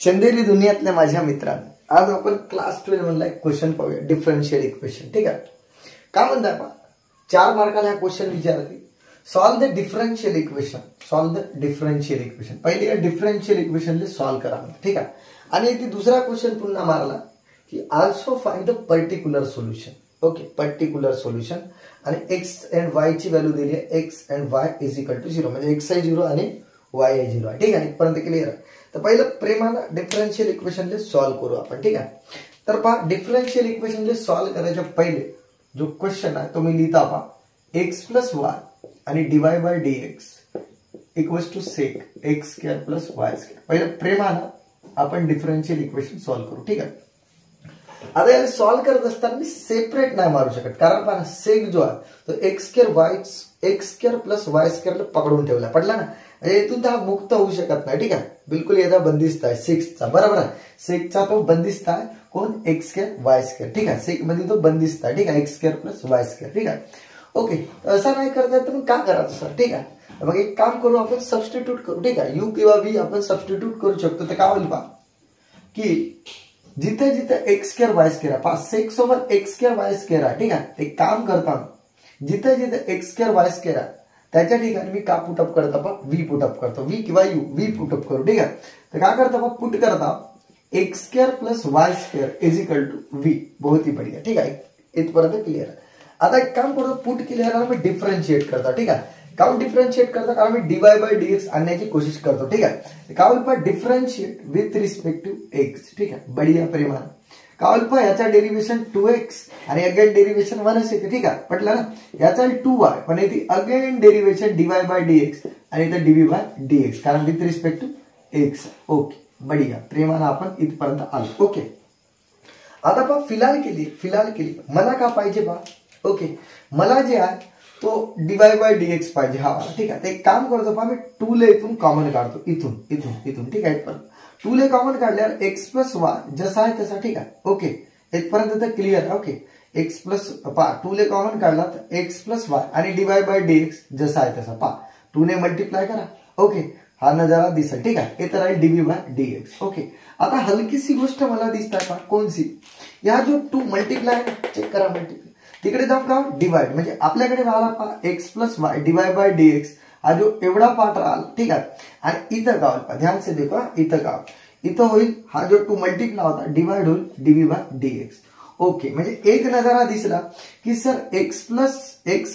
चंदेरी दुनियातल्या माझ्या मित्रांनो, आज आपण क्लास 12 मधला एक क्वेश्चन पाहूया, डिफरन्शियल इक्वेशन. ठीक आहे, काय म्हणताय पहा, 4 मार्काला हा क्वेश्चन विचारते. Solve the differential equation. Solve the differential equation. पहिले या डिफरन्शियल इक्वेशनले सॉल्व करा. ठीक आहे, आणि इथे दुसरा क्वेश्चन पुन्हा मारला की also find the particular solution. Okay, particular solution. आणि एक्स अँड वाय ची व्हॅल्यू दिली आहे, x and y is equal to 0, म्हणजे एक्स आहे 0 आणि वाय आहे 0 आहे. ठीक आहे, इथपर्यंत क्लिअर आहे. तर पहिलं प्रेमानं डिफरन्शियल इक्वेशनले सॉल्व करू आपण. ठीक आहे, तर पहा डिफरन्शियल इक्वेशनले सॉल्व करायच्या पहिले जो क्वेश्चन आहे तो मी लिहिता पहा, एक्स प्लस वाय आणि dy by d x equals to sec x square plus y square. पहिलं प्रेमानं आपण डिफरन्शियल इक्वेशन सॉल्व करू. ठीक आहे, आता याला सॉल्व करत असताना मी सेपरेट नाही मारू शकत, कारण पहा सेक जो आहे तो एक्स स्क्वेअर प्लस वाय स्क्वेअरला पकडून ठेवला, पडला ना, म्हणजे इथून हा मुक्त होऊ शकत नाही. ठीक आहे, बिलकुल याचा बंदिस्त आहे सेक्सचा. बरोबर आहे, सेकचा तो बंदिस्त आहे. कोण? X square y square. ठीक आहे, सेक मध्ये तो बंदिस्त आहे. ठीक आहे, x square plus y square. ठीक आहे, ओके. असं नाही करता येत तर मग काय करायचं सर? ठीक आहे, मग एक काम करू आपण, सबस्टिट्यूट करू. ठीक आहे, यू किंवा व्ही आपण सबस्टिट्यूट करू शकतो. तर काय होईल पहा की जिथे जिथे एक्स स्क्वेअर वाय स्क्वेअर आहे, पहा सेक सोबत एक्स स्क्वेअर वाय स्क्वेअर आहे. ठीक आहे, एक काम करता, जिथे जिथे एक्स स्क्वेअर वाय स्क्वेअर आहे त्याच्या ठिकाणी मी का पुटअप करता पहा, व्ही पुटअप करतो. व्ही किंवा यू, व्ही पुटअप करू. ठीक आहे, तर काय करता पहा, पुट करता x square plus y square is equal to v. बहुत ही बढ़िया. ठीक आहे, इथपर्यंत क्लिअर आहे. आता एक काम करतो, पुट केल्यावर मी डिफरन्शिएट करता. ठीक आहे, काउन डिफरन्शिएट करता, कारण मी डीवाय बाय डीएक्स आणण्याची कोशिश करतो. ठीक आहे, काउन पहा differentiate with respect to x. ठीक आहे, बढ़िया प्रेमान. काउल पहा याचा डेरिव्हेशन 2x आणि अगेन डेरिव्हेशन 1 येते. ठीक आहे, पटलं ना. याचा 2y, पण इथे again derivation dy by dx आणि इथे dv बाय dx, कारण with respect to x. Okay, बढ़िया प्रेमानं आपण इथपर्यंत आलो. ओके, आता पहा फिलहाल केली मला का पाहिजे पहा. ओके, मला जे आहे तो dy बाय dx पाहिजे हा. ठीक आहे, एक काम करतो पहा, मी 2 ला इथून कॉमन काढतो, इथून. ठीक आहे, इथपर्यंत 2 ला कॉमन काढल्यावर एक्स प्लस वाय जसा आहे तसा. ठीक आहे, ओके, इथपर्यंत तर क्लिअर आहे. ओके, एक्स प्लस पहा 2 ला कॉमन काढला तर एक्स प्लस वाय आणि डीवाय बाय डीएक्स जसा आहे तसा. पहा 2 ने मल्टिप्लाय करा. ओके, हा नजारा दिसेल. ठीक आहे, इथं राहील डीव्ही बाय डीएक्स. ओके, आता हलकीशी गोष्ट मला दिसत आहे पहा, कोणसी, या जो 2 मल्टिप्लाय चेक करा, मल्टिप्लाय तिकडे जाऊन का डिवाइड, म्हणजे आपल्याकडे राहिला पहा x plus y dy by dx, हा जो एवढा पार्ट राहिला. ठीक आहे, आणि इथं का होईल, ध्यान से देखो, इथं होईल हा जो 2 मल्टिप्लाय होता डिवाइड होईल डीव्ही बाय डीएक्स. ओके, म्हणजे एक नजारा दिसला की sir x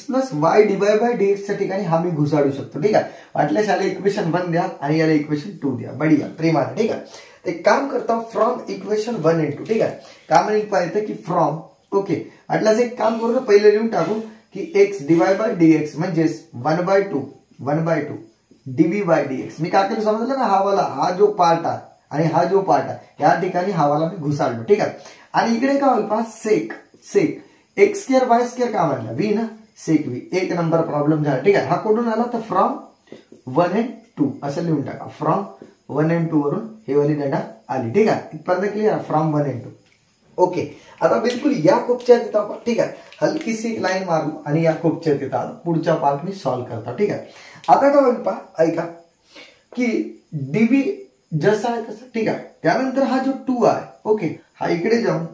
plus y dy by dx च्या ठिकाणी हा मी घुसाडू शकतो. ठीक आहे, वाटल्यास याला इक्वेशन 1 द्या आणि याला इक्वेशन 2 द्या. बढ़िया प्रेमाने. ठीक आहे, एक काम करता, फ्रॉम इक्वेशन 1 and 2. ठीक आहे, काय म्हणून पाहिजे की फ्रॉम. ओके, वाटल्यास एक काम करू, पहिले लिहून टाकू की एक्स डीवाय बाय डीएक्स म्हणजेच 1/2 डीव्ही बाय डीएक्स. मी काय केलं समजलं ना, हा जो पार्ट आहे आणि हा जो पार्ट आहे या ठिकाणी हावाला मी घुसाडलो. ठीक आहे, आणि इकडे काय होईल पहा, sec x square y square का म्हणला, व्ही ना, सेक व्ही. एक नंबर प्रॉब्लेम झाला. ठीक आहे, हा कुठून आला तर फ्रॉम 1 and 2 असं लिहून टाका. फ्रॉम 1 and 2 वरून हे वाली डाटा आली. ठीक आहे, इथपर्यंत क्लिअर, फ्रॉम 1 and 2. ओके, आता बिलकुल या खूपच्या तिथं आपण, ठीक आहे, हलकीशी एक लाईन मारू आणि या खूपच्या तिथं आलो. पुढचा पार्ट मी सॉल्व्ह करतो. ठीक आहे, आता काय होईल पहा, ऐका की डीव्ही जसा आहे तसं. ठीक आहे, त्यानंतर हा जो 2 आहे, ओके, हा इकडे जाऊन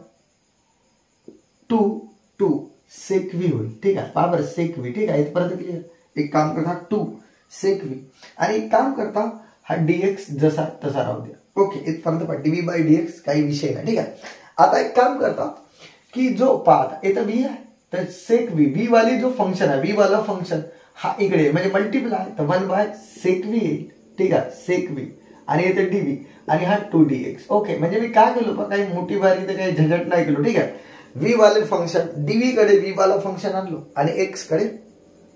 2 सेक व्ही होईल. ठीक आहे, पहा बरं, सेक व्ही. ठीक आहे, इथपर्यंत क्लिअर. एक काम करता 2 सेक व्ही, आणि एक काम करता हा डीएक्स जसा तसा राहू द्या. ओके, इथपर्यंत पहा डीव्ही बाय डीएक्स काही विषय नाही. ठीक आहे, आता एक काम करता की जो पार्ट इथं व्ही आहे तर सेक व्ही वाली जो फंक्शन आहे, व्ही वाला फंक्शन हा इकडे म्हणजे मल्टिप्लाय, तर 1 बाय सेक व्ही येईल. ठीक आहे, सेक व्ही आणि इथे डीव्ही आणि हा 2 dx. ओके, म्हणजे मी काय केलो पहा, काही मोठी बारी तर काही झंझट नाही केलो. ठीक आहे, व्ही वाले फंक्शन डीव्ही कडे व्ही वाला फंक्शन आणलो आणि एक्स कडे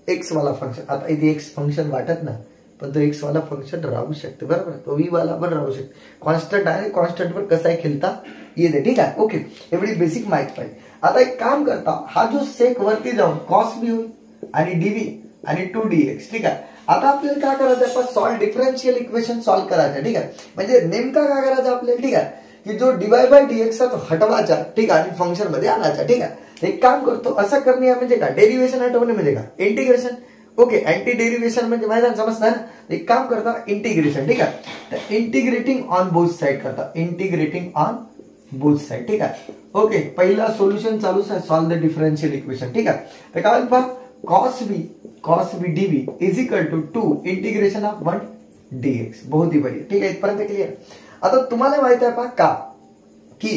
एक्स वाला फंक्शन. आता इथे एक्स फंक्शन वाटत नाही, पण तो एक्स वाला फंक्शन राहू शकते. बरोबर, तो व्ही वाला पण राहू शकते. कॉन्स्टंट आहे, कॉन्स्टंट वर कसाही खेळता येते. ठीक आहे, ओके, एवढी बेसिक माहिती पाहिजे. आता एक काम करता, हा जो सेक वरती जाऊन कॉस व्ही होईल आणि डीव्ही आणि 2 dx. ठीक आहे, आता आपल्याला काय करायचं, आपण सॉल्व डिफरन्शियल इक्वेशन सॉल्व करायचं. ठीक आहे, म्हणजे नेमका काय करायचं आपल्याला, ठीक आहे, की जो डीवाय बाय डीएक्स तो हटवायचा. ठीक आहे, आणि फंक्शन मध्ये आणायचा. ठीक आहे, एक काम करतो, असं करणे म्हणजे काय, डेरिव्हेशन हटवणे म्हणजे काय, इंटिग्रेशन. ओके, अँटी डेरिव्हेशन म्हणजे माहिती समजणार ना, एक काम करता इंटिग्रेशन, ठीक आहे. तर इंटिग्रेटिंग ऑन बोथ साइड करता, इंटिग्रेटिंग ऑन बोथ साइड, ठीक आहे. ओके, पहिला सोल्युशन चालूच आहे, सॉल्व द डिफरन्शियल इक्वेशन, ठीक आहे. तर काय होईल पहा, cos b dv is equal to 2 integration of 1 dx. बहुत ही बढ़िया, ठीक आहे, इथपर्यंत क्लिअर. आता तुम्हाला माहित आहे पहा का की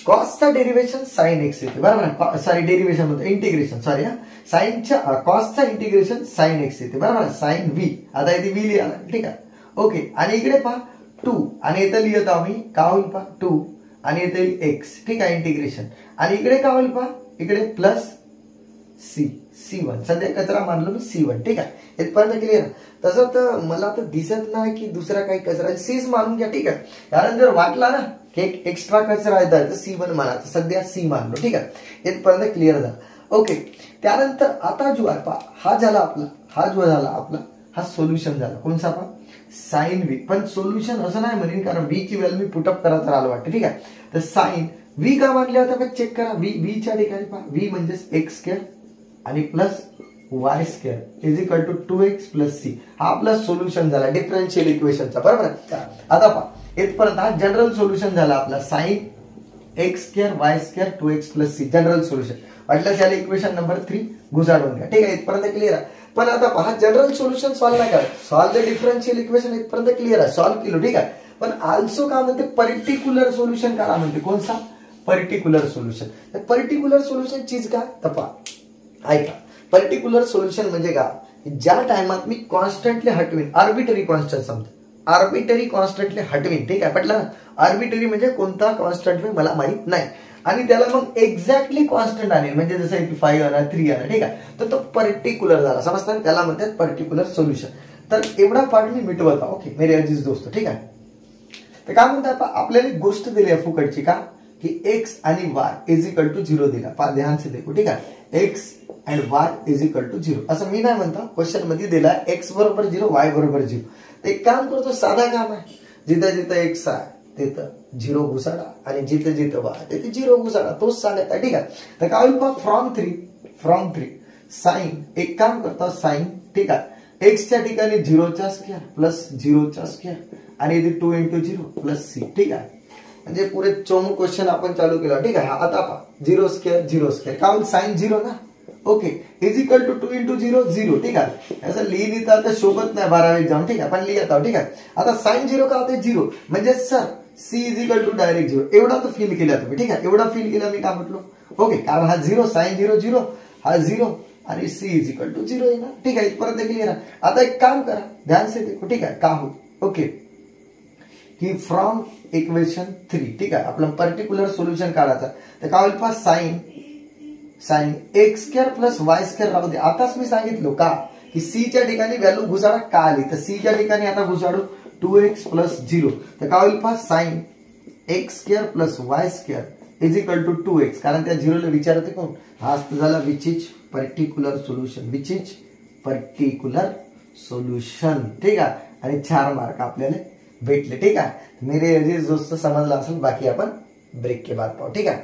कॉसचा डेरिव्हेशन साइन एक्स येते, बरोबर. सॉरी, डेरिव्हेशन म्हणतो इंटिग्रेशन, सॉरी हा, साइनच्या कॉसचा इंटिग्रेशन साइन एक्स येते, बरोबर. साइन व्ही, आता इथे व्ही लिहा, ठीक आहे. ओके, आणि इकडे पहा 2 आणि इथे लिहित आम्ही का होईल पहा 2 आणि इथे एक्स, ठीक आहे, इंटिग्रेशन. आणि इकडे काय होईल पहा, इकडे प्लस C1, सध्या कचरा मानलो मी C1, ठीक आहे. इथपर्यंत क्लिअर. तसं तर मला तर दिसत नाही की दुसरा काही कचरा, सीच मानून घ्या, ठीक आहे. कारण जर वाटला ना की एक एक्स्ट्रा कचरा येत आहे तर C1 माना, सध्या C मानलो, ठीक आहे. इथपर्यंत क्लिअर झालं. ओके, त्यानंतर आता जो आहे पहा, हा झाला आपला, हा जो झाला आपला, हा सोल्युशन झाला कोणचा पहा, साइन व्ही. पण सोल्युशन असं नाही म्हणेन, कारण व्ही ची व्हॅल्यू मी पुटअप करत राहिलो वाटतं, ठीक आहे. तर साइन व्ही का मानले होता पण चेक करा, व्ही च्या ठिकाणी पहा, व्ही म्हणजे एक्स स्क्वेअर आणि plus y square is equal to 2x plus c. हा आपला सोल्युशन झाला डिफरन्शियल इक्वेशनचा, बरोबर. आता पहा, इथपर्यंत हा जनरल सोल्युशन झाला आपला, sine x square y square 2x plus c, general solution. वाटलं त्याला इक्वेशन नंबर 3 घुसाडून घ्या, ठीक आहे. इथपर्यंत क्लिअर आहे. पण आता पहा, जनरल सोल्युशन सॉल्व्ह नाही करा, सॉल्व्ह द डिफरन्शियल इक्वेशन इथपर्यंत क्लिअर आहे, सॉल्व्ह केलो, ठीक आहे. पण आल्सो का म्हणते पर्टिक्युलर सोल्युशन करा म्हणते, कोणता पर्टिक्युलर सोल्युशन. पर्टिक्युलर सोल्युशन चीज का तर पहा, ऐका, पर्टिक्युलर सोल्युशन म्हणजे का, ज्या टाइमात मी कॉन्स्टंटली हटवीन, आर्बिटरी कॉन्स्टंट समजा, आर्बिटरी कॉन्स्टंटली हटवीन, ठीक आहे, पटलं ना. आर्बिटरी म्हणजे कोणता कॉन्स्टंट मला माहित नाही आणि त्याला मग एक्झॅक्टली कॉन्स्टंट आणेल, म्हणजे जसं की 5 आणा 3 आणा, ठीक आहे. तर तो पर्टिक्युलर झाला, समजतात, त्याला म्हणतात पर्टिक्युलर सोल्युशन. तर एवढा पार्ट मी मिटवता. ओके मेरे अजीज दोस्तों, ठीक आहे. तर काय म्हणतात, आपल्याला एक गोष्ट दिली आहे फुकटची का, की एक्स आणि वाय इज इक्वल टू 0 दिला, पहा ध्यान से देखो, ठीक आहे. X and y is equal to 0 असं मी नाही म्हणता, क्वेश्चन मध्ये दिला एक्स बरोबर 0 वाय बरोबर 0. एक काम करतो, साधा काम आहे, जिथं जिथं एक्स आहे तिथं 0 घुसाडा आणि जिथं जिथं वाय तिथे 0 घुसाडा, तोच सांगायचा, ठीक आहे. तर काय होईल पहा, फ्रॉम 3 साइन, एक काम करता साइन, ठीक आहे, एक्सच्या ठिकाणी 0चा स्क्वेअर प्लस 0चा स्क्वेअर आणि इथे 2 इंटू 0 प्लस सी, ठीक आहे. म्हणजे पुरे चोमू क्वेश्चन आपण चालू केला, ठीक आहे. आता पहा 0 स्क्वेअर का होईल, साइन 0 ना. Okay, is equal to 2 into 0 0, ठीक आहे. असं लिहिली तर शोभत नाही 12वीत जाऊन, ठीक आहे, पण लिहित आहोत, ठीक आहे. आता साइन 0 का होते 0, म्हणजे sir c is equal to direct 0, एवढा तर फील केला तुम्ही, ठीक आहे. एवढा फील केला मी का म्हटलो. ओके, कारण हा 0 साइन 0 0 हा 0 आणि सी इज इक्वल टू 0 आहे ना, ठीक आहे. इथपर्यंत क्लिअर आहे. आता एक काम करा, ध्यान से देखो, ठीक आहे, का हो. ओके, की फ्रॉम इक्वेशन 3, ठीक आहे, आपलं पर्टिक्युलर सोल्युशन काढायचं. तर काय होईल पहा, sine x square plus y square राहू दे. आताच मी सांगितलो का की सी च्या ठिकाणी व्हॅल्यू घुसाडा का आली, तर सी च्या ठिकाणी आता घुसाडू 2x प्लस 0. तर काय होईल पहा, sine x square plus y square is equal to 2x, कारण त्या 0 ला विचारते कोण, हा झाला which is particular solution, which is particular solution, ठीक आहे. आणि 4 मार्क आपल्याला भेटले, ठीक आहे. मेरे अजीज दोस्त समजला असेल, बाकी आपण ब्रेक के बाद पाहू, ठीक आहे.